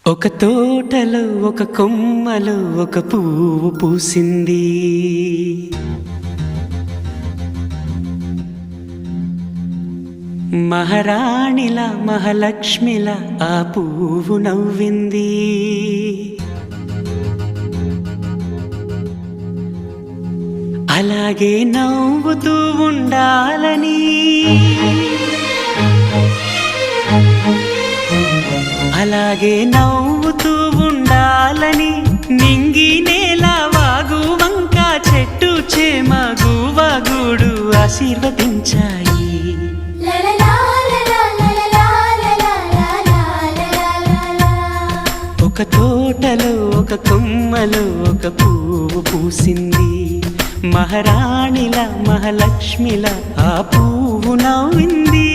ఒక తోటలో ఒక కొమ్మలో ఒక పువ్వు పూసింది. మహారాణిలా మహాలక్ష్మిలా ఆ పువ్వు నవ్వింది. అలాగే నవ్వుతూ ఉండాలని, అలాగే నవ్వుతూ ఉండాలని నింగి నేల వాగు వంక చెట్టు చేమ గువగూడు ఆశీర్వదించాయి. ఒక తోటలో ఒక కొమ్మలో ఒక పువ్వు పూసింది. మహారాణిలా మహాలక్ష్మిలా ఆ పువ్వు నవ్వింది.